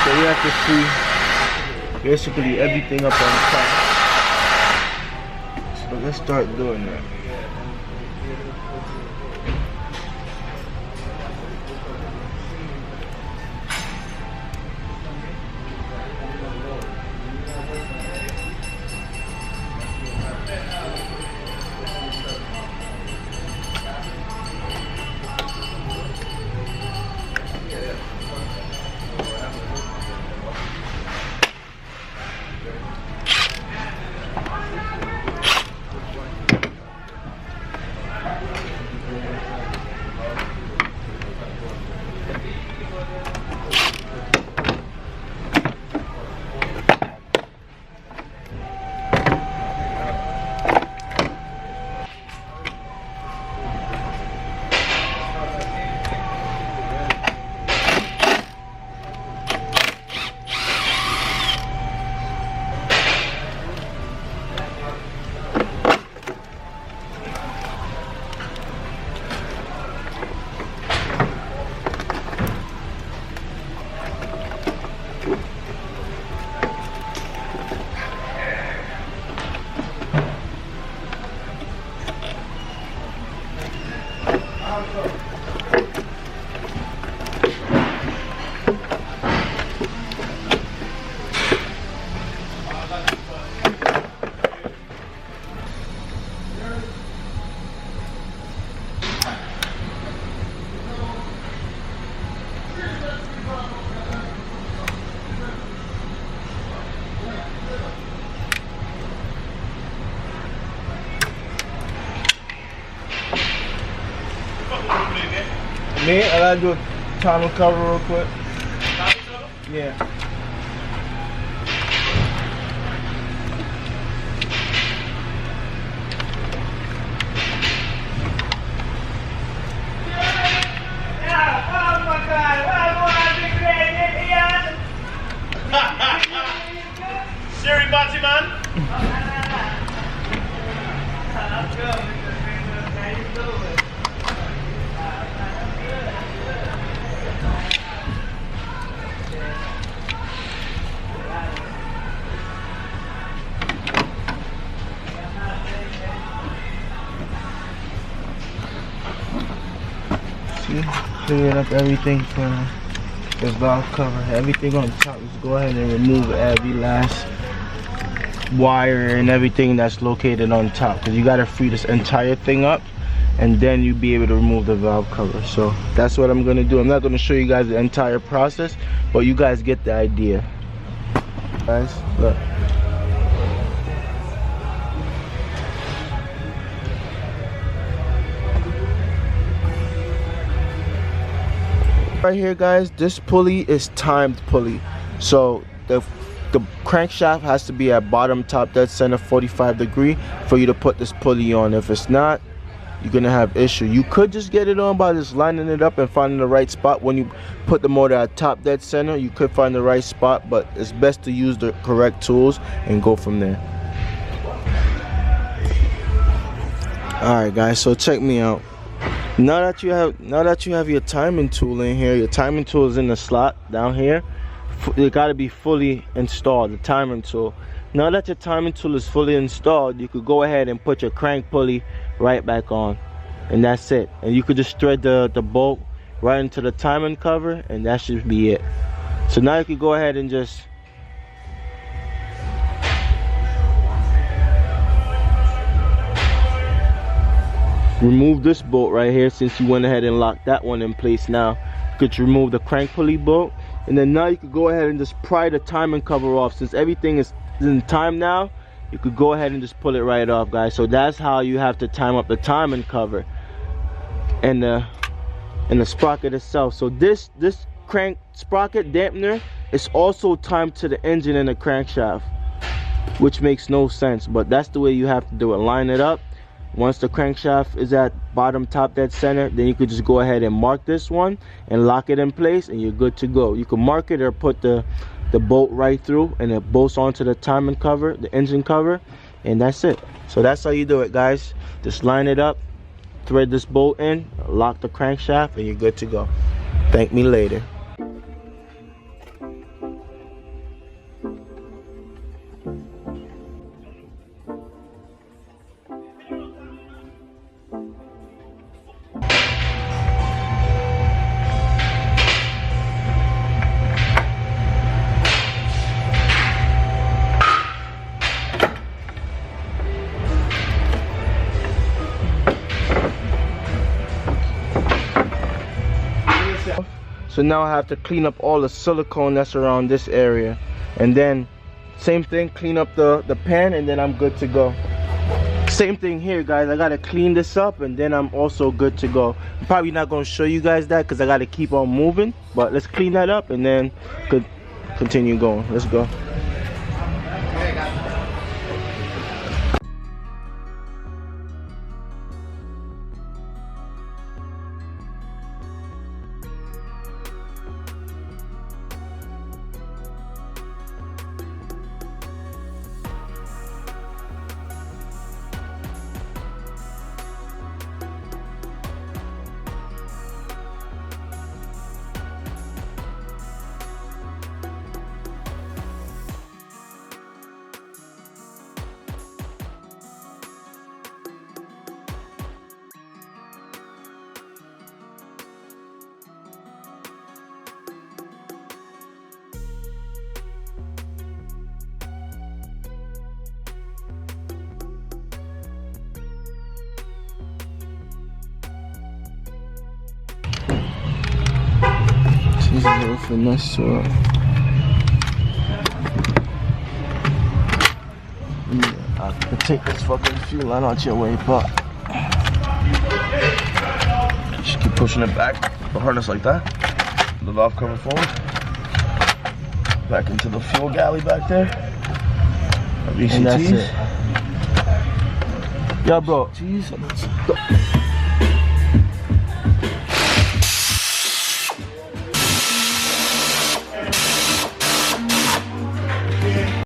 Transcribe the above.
So we have to free basically everything up on top. So let's start doing that. Me, I gotta do a tonneau cover real quick. Yeah. Siri Bachi man. Clearing up everything for the valve cover. Everything on top. Let's go ahead and remove every last wire and everything that's located on top, because you got to free this entire thing up and then you'll be able to remove the valve cover. So that's what I'm going to do. I'm not going to show you guys the entire process, but you guys get the idea. Guys, look. Right here, guys, this pulley is timed pulley, so the crankshaft has to be at bottom top dead center 45 degree for you to put this pulley on. If it's not, you're gonna have issue. You could just get it on by just lining it up and finding the right spot. When you put the motor at top dead center, you could find the right spot, but it's best to use the correct tools and go from there. Alright guys, so check me out. Now that you have your timing tool in here, your timing tool is in the slot down here. It got to be fully installed, the timing tool. Now that your timing tool is fully installed, you could go ahead and put your crank pulley right back on, and that's it. And you could just thread the bolt right into the timing cover, and that should be it. So now you could go ahead and just remove this bolt right here, since you went ahead and locked that one in place. Now you could remove the crank pulley bolt, and then now you could go ahead and just pry the timing cover off. Since everything is in time now, you could go ahead and just pull it right off, guys. So that's how you have to time up the timing cover and the sprocket itself. So this crank sprocket dampener is also timed to the engine and the crankshaft, which makes no sense, but that's the way you have to do it. Line it up. Once the crankshaft is at bottom top dead center, then you could just go ahead and mark this one and lock it in place, and you're good to go. You can mark it or put the bolt right through, and it bolts onto the timing cover, the engine cover, and that's it. So that's how you do it, guys. Just line it up, thread this bolt in, lock the crankshaft, and you're good to go. Thank me later. So now I have to clean up all the silicone that's around this area, and then same thing, clean up the pan, and then I'm good to go. Same thing here, guys. I gotta clean this up, and then I'm also good to go. I'm probably not gonna show you guys that because I gotta keep on moving, but let's clean that up and then could continue going. Let's go. This is a little finesse to it. I could take this fucking fuel line out your way, but just keep pushing it back, the harness like that, the valve cover forward, back into the fuel galley back there. VCTs. And that's it. Yeah, bro. Jeez.